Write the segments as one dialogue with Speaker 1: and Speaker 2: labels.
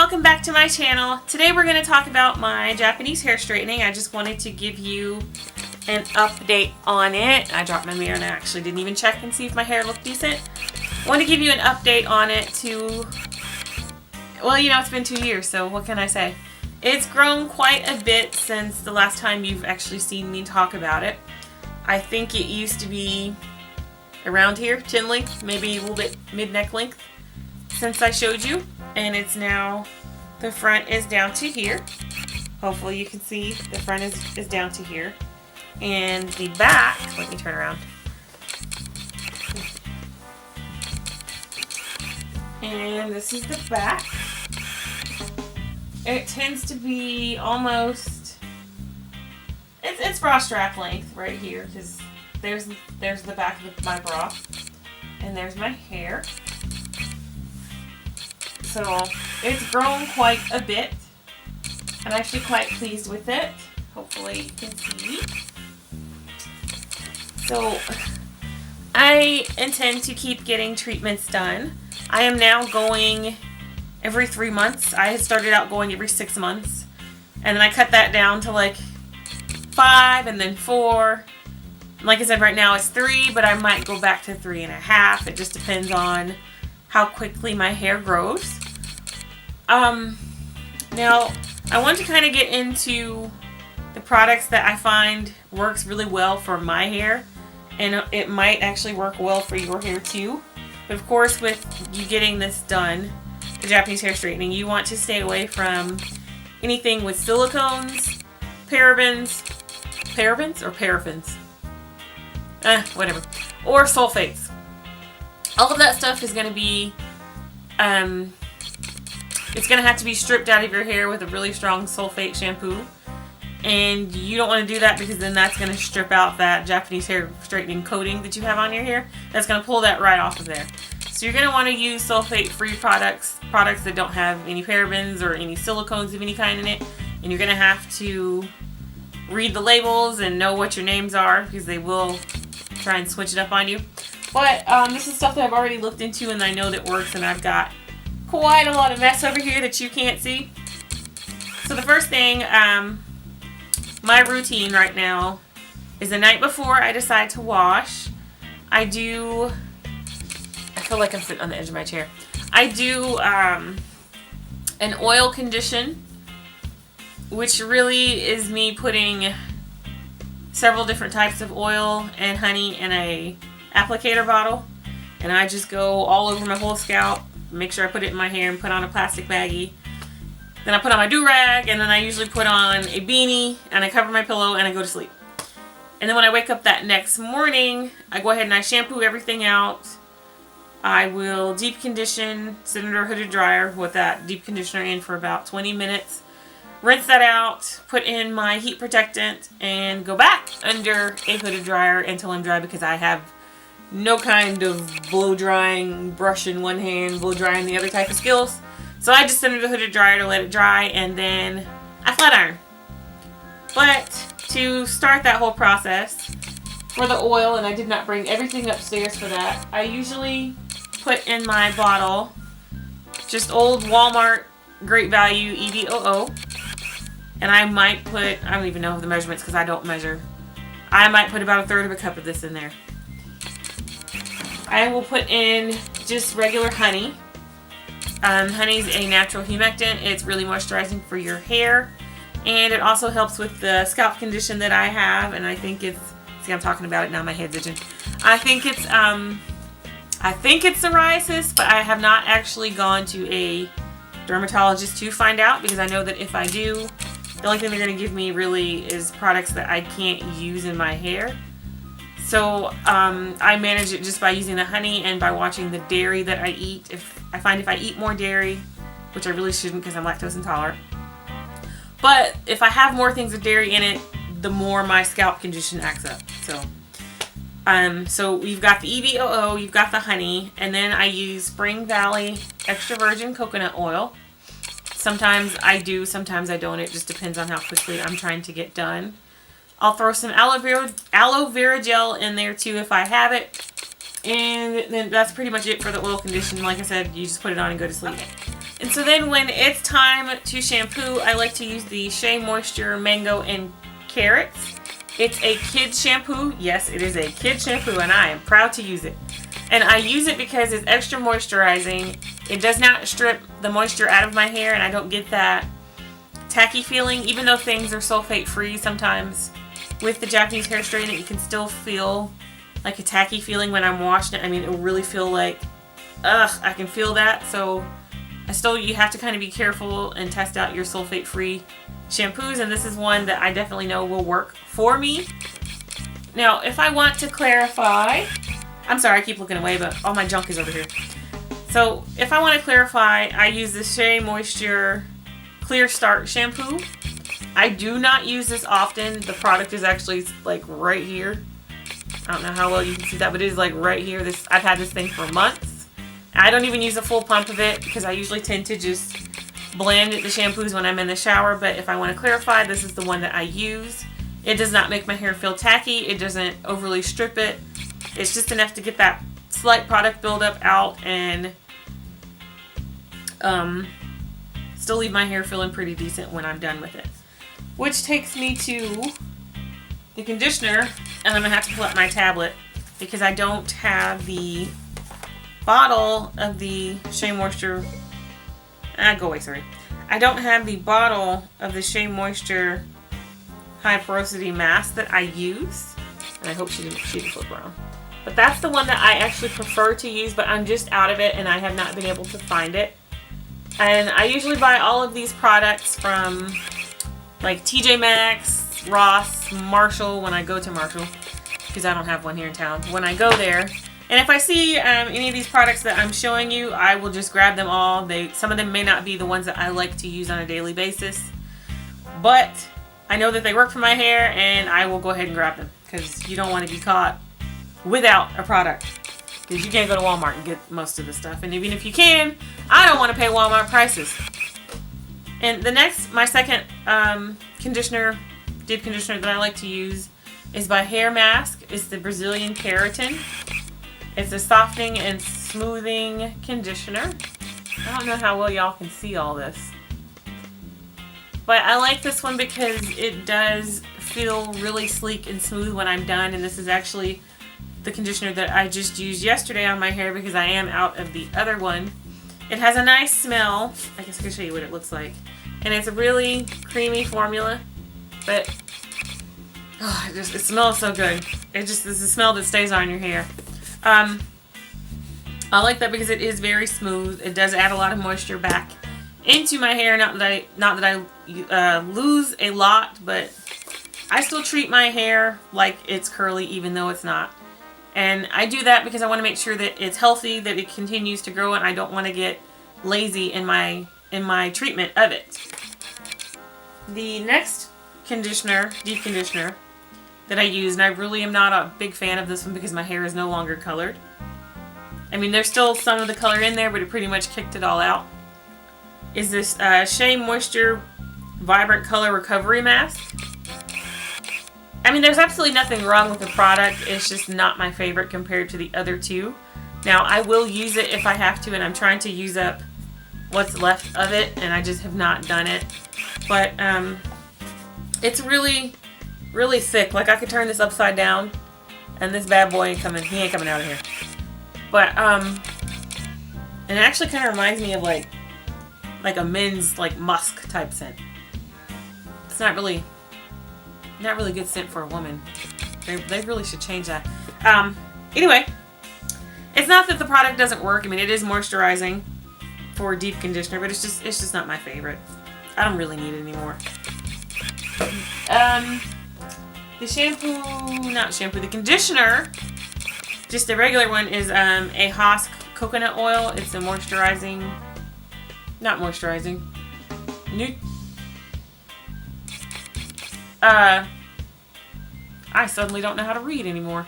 Speaker 1: welcome back to my channel. Today we're going to talk about my Japanese hair straightening. I just wanted to give you an update on it. I dropped my mirror and I actually didn't even check and see if my hair looked decent. I want to give you an update on it to, well, you know, it's been 2 years, so what can I say? It's grown quite a bit since the last time you've actually seen me talk about it. I think it used to be around here, chin length, maybe a little bit mid-neck length since I showed you. And it's now, the front is down to here. Hopefully you can see the front is down to here. And the back, let me turn around. And this is the back. It tends to be almost, it's bra strap length right here, because there's the back of my bra. And there's my hair. So it's grown quite a bit. I'm actually quite pleased with it. Hopefully you can see. So I intend to keep getting treatments done. I am now going every 3 months. I had started out going every 6 months. And then I cut that down to like 5 and then 4. And like I said, right now it's 3, but I might go back to 3.5. It just depends on how quickly my hair grows. Now I want to kind of get into the products that I find works really well for my hair, and it might actually work well for your hair too. But of course, with you getting this done, the Japanese hair straightening, you want to stay away from anything with silicones, parabens or paraffins, whatever, or sulfates. All of that stuff is going to be, it's going to have to be stripped out of your hair with a really strong sulfate shampoo. And you don't want to do that because then that's going to strip out that Japanese hair straightening coating that you have on your hair. That's going to pull that right off of there. So you're going to want to use sulfate-free products that don't have any parabens or any silicones of any kind in it. And you're going to have to read the labels and know what your names are, because they will try and switch it up on you. But this is stuff that I've already looked into and I know that works, and I've got quite a lot of mess over here that you can't see. So the first thing, my routine right now is the night before I decide to wash, I feel like I'm sitting on the edge of my chair. I do an oil condition, which really is me putting several different types of oil and honey in a applicator bottle, and I just go all over my whole scalp, make sure I put it in my hair and put on a plastic baggie. Then I put on my do-rag, and then I usually put on a beanie, and I cover my pillow, and I go to sleep. And then when I wake up that next morning, I go ahead and I shampoo everything out. I will deep condition, sit under a hooded dryer with that deep conditioner in for about 20 minutes. Rinse that out, put in my heat protectant, and go back under a hooded dryer until I'm dry, because I have no kind of blow drying, brush in one hand, blow drying the other type of skills. So I just send it to the hooded dryer to let it dry, and then I flat iron. But to start that whole process, for the oil, and I did not bring everything upstairs for that, I usually put in my bottle just old Walmart Great Value EVOO. And I might put, I don't even know the measurements because I don't measure. I might put about 1/3 of a cup of this in there. I will put in just regular honey. Honey's a natural humectant. It's really moisturizing for your hair. And it also helps with the scalp condition that I have. And I think it's, see, I'm talking about it now, my head's itching. I think it's psoriasis, but I have not actually gone to a dermatologist to find out, because I know that if I do, the only thing they're going to give me really is products that I can't use in my hair. So I manage it just by using the honey and by watching the dairy that I eat. If I eat more dairy, which I really shouldn't because I'm lactose intolerant, but if I have more things with dairy in it, the more my scalp condition acts up. So you've got the EVOO, you've got the honey, and then I use Spring Valley extra virgin coconut oil. Sometimes I do, sometimes I don't. It just depends on how quickly I'm trying to get done. I'll throw some aloe vera gel in there too if I have it. And then that's pretty much it for the oil condition. Like I said, you just put it on and go to sleep. And so then when it's time to shampoo, I like to use the Shea Moisture Mango and Carrots. It's a kid shampoo. Yes, it is a kid shampoo, and I am proud to use it. And I use it because it's extra moisturizing. It does not strip the moisture out of my hair, and I don't get that tacky feeling. Even though things are sulfate free, sometimes with the Japanese hair straightener, you can still feel like a tacky feeling when I'm washing it. I mean, it will really feel like, ugh, I can feel that. So you have to kind of be careful and test out your sulfate free shampoos, and this is one that I definitely know will work for me. Now, if I want to clarify, I'm sorry, I keep looking away, but all my junk is over here. So if I want to clarify, I use the Shea Moisture Clear Start shampoo. I do not use this often. The product is actually like right here. I don't know how well you can see that, but it is like right here. I've had this thing for months. I don't even use a full pump of it because I usually tend to just blend the shampoos when I'm in the shower. But if I want to clarify, this is the one that I use. It does not make my hair feel tacky. It doesn't overly strip it. It's just enough to get that slight product buildup out and still leave my hair feeling pretty decent when I'm done with it. Which takes me to the conditioner, and I'm going to have to pull up my tablet because I don't have the bottle of the Shea Moisture. Go away, sorry. I don't have the bottle of the Shea Moisture High Porosity Mask that I use. And I hope she didn't flip around. But that's the one that I actually prefer to use, but I'm just out of it and I have not been able to find it. And I usually buy all of these products from like TJ Maxx, Ross, Marshall when I go to Marshall, because I don't have one here in town. When I go there, and if I see any of these products that I'm showing you, I will just grab them all. Some of them may not be the ones that I like to use on a daily basis, but I know that they work for my hair and I will go ahead and grab them because you don't want to be caught without a product, because you can't go to Walmart and get most of the stuff. And even if you can, I don't want to pay Walmart prices. And my second conditioner, deep conditioner that I like to use is by Hair Masque. It's the Brazilian Keratin. It's a softening and smoothing conditioner. I don't know how well y'all can see all this, but I like this one because it does feel really sleek and smooth when I'm done. And this is actually the conditioner that I just used yesterday on my hair because I am out of the other one. It has a nice smell. I guess I can show you what it looks like. And it's a really creamy formula, but it smells so good. It just is a smell that stays on your hair. I like that because it is very smooth. It does add a lot of moisture back into my hair. Not that I lose a lot, but I still treat my hair like it's curly even though it's not. And I do that because I want to make sure that it's healthy, that it continues to grow, and I don't want to get lazy in my treatment of it. The next conditioner, deep conditioner, that I use, and I really am not a big fan of this one because my hair is no longer colored. I mean, there's still some of the color in there, but it pretty much kicked it all out, is this Shea Moisture Vibrant Color Recovery Mask. I mean, there's absolutely nothing wrong with the product. It's just not my favorite compared to the other two. Now, I will use it if I have to, and I'm trying to use up what's left of it, and I just have not done it. But it's really, really thick. Like, I could turn this upside down, and this bad boy ain't coming. He ain't coming out of here. But and it actually kind of reminds me of like a men's like musk type scent. It's not really good scent for a woman. They really should change that. Anyway, it's not that the product doesn't work. I mean, it is moisturizing for a deep conditioner, but it's just not my favorite. I don't really need it anymore. The conditioner, just the regular one, is a Masque coconut oil. It's a I suddenly don't know how to read anymore.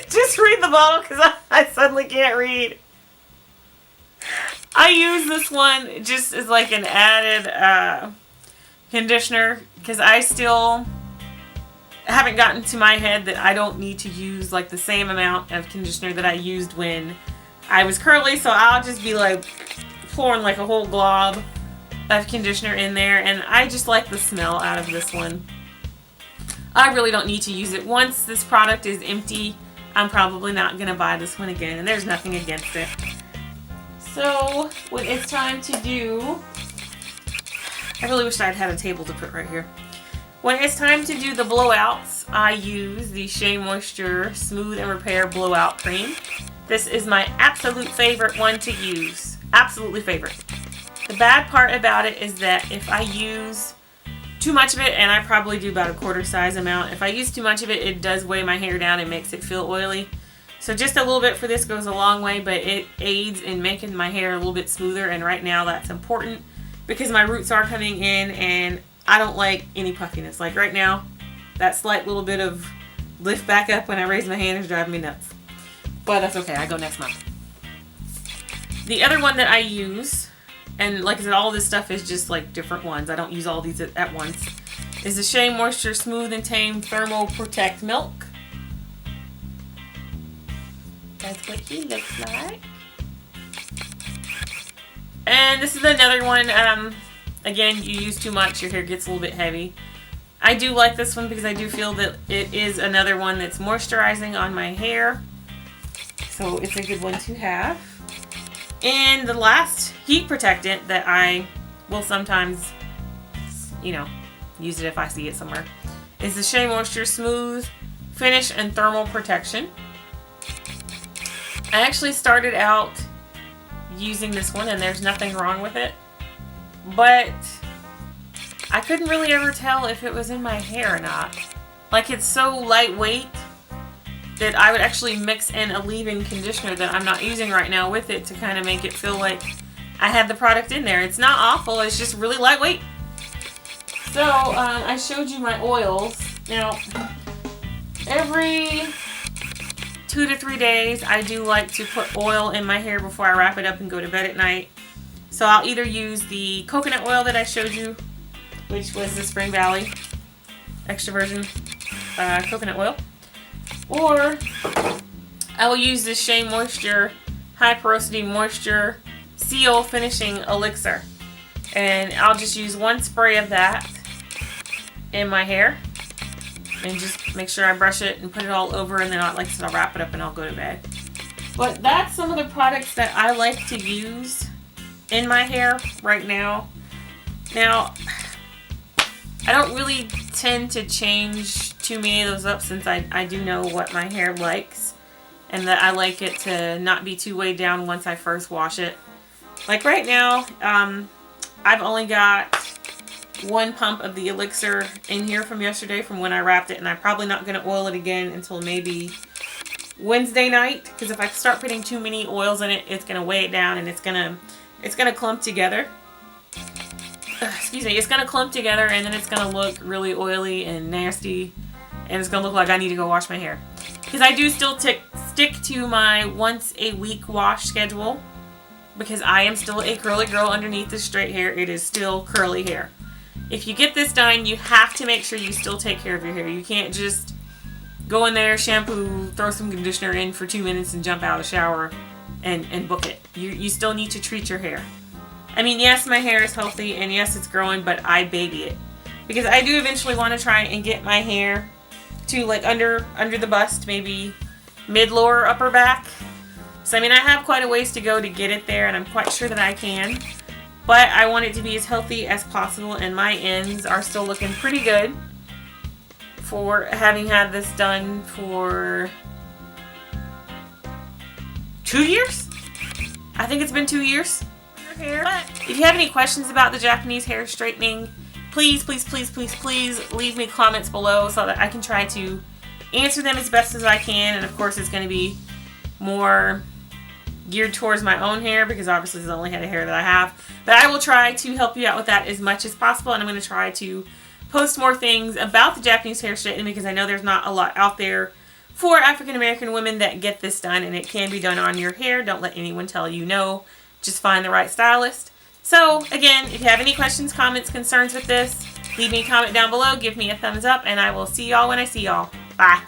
Speaker 1: Just read the bottle because I suddenly can't read. I use this one just as like an added conditioner because I still haven't gotten to my head that I don't need to use like the same amount of conditioner that I used when I was curly. So I'll just be like pouring like a whole glob of conditioner in there. And I just like the smell out of this one. I really don't need to use it. Once this product is empty, I'm probably not going to buy this one again. And there's nothing against it. So when it's time to do... I really wish I'd had a table to put right here. When it's time to do the blowouts, I use the Shea Moisture Smooth and Repair Blowout Cream. This is my absolute favorite one to use. Absolutely favorite. The bad part about it is that if I use too much of it, and I probably do about a quarter size amount, if I use too much of it, it does weigh my hair down and makes it feel oily. So just a little bit for this goes a long way, but it aids in making my hair a little bit smoother, and right now that's important because my roots are coming in and I don't like any puffiness. Like right now, that slight little bit of lift back up when I raise my hand is driving me nuts. But that's okay, I go next month. The other one that I use, and like I said, all this stuff is just like different ones. I don't use all these at once, is the Shea Moisture Smooth and Tame Thermo-Protect Milk. That's what he looks like. And this is another one, again, you use too much, your hair gets a little bit heavy. I do like this one because I do feel that it is another one that's moisturizing on my hair. So it's a good one to have. And the last heat protectant that I will sometimes, you know, use it if I see it somewhere, is the Shea Moisture Smooth Finish and Thermal Protection. I actually started out using this one and there's nothing wrong with it, but I couldn't really ever tell if it was in my hair or not. Like, it's so lightweight that I would actually mix in a leave-in conditioner that I'm not using right now with it to kind of make it feel like I had the product in there. It's not awful, it's just really lightweight. So I showed you my oils. Now, every 2 to 3 days, I do like to put oil in my hair before I wrap it up and go to bed at night. So I'll either use the coconut oil that I showed you, which was the Spring Valley extra virgin coconut oil, or I will use the Shea Moisture High Porosity Moisture Seal Finishing Elixir. And I'll just use one spray of that in my hair. And just make sure I brush it and put it all over, and then like I said, I'll wrap it up and I'll go to bed. But that's some of the products that I like to use in my hair right now. Now, I don't really tend to change too many of those up since I do know what my hair likes, and that I like it to not be too weighed down once I first wash it. Like right now, I've only got one pump of the Elixir in here from yesterday from when I wrapped it, and I'm probably not going to oil it again until maybe Wednesday night, because if I start putting too many oils in it, it's going to weigh it down and it's going to clump together. Excuse me, it's going to clump together and then it's going to look really oily and nasty, and it's going to look like I need to go wash my hair. Because I do still stick to my once a week wash schedule, because I am still a curly girl underneath this straight hair. It is still curly hair. If you get this done, you have to make sure you still take care of your hair. You can't just go in there, shampoo, throw some conditioner in for 2 minutes and jump out of the shower and book it. You still need to treat your hair. I mean, yes, my hair is healthy and yes, it's growing, but I baby it. Because I do eventually want to try and get my hair to like under the bust, maybe mid, lower, upper back. So I mean, I have quite a ways to go to get it there, and I'm quite sure that I can. But I want it to be as healthy as possible, and my ends are still looking pretty good for having had this done for 2 years? I think it's been 2 years. But if you have any questions about the Japanese hair straightening, please leave me comments below so that I can try to answer them as best as I can. And of course, it's going to be more geared towards my own hair, because obviously it's the only head of hair that I have. But I will try to help you out with that as much as possible, and I'm going to try to post more things about the Japanese hair straightening, because I know there's not a lot out there for African American women that get this done, and it can be done on your hair. Don't let anyone tell you no. Just find the right stylist. So again, if you have any questions, comments, concerns with this, Leave me a comment down below, give me a thumbs up, and I will see y'all when I see y'all. Bye.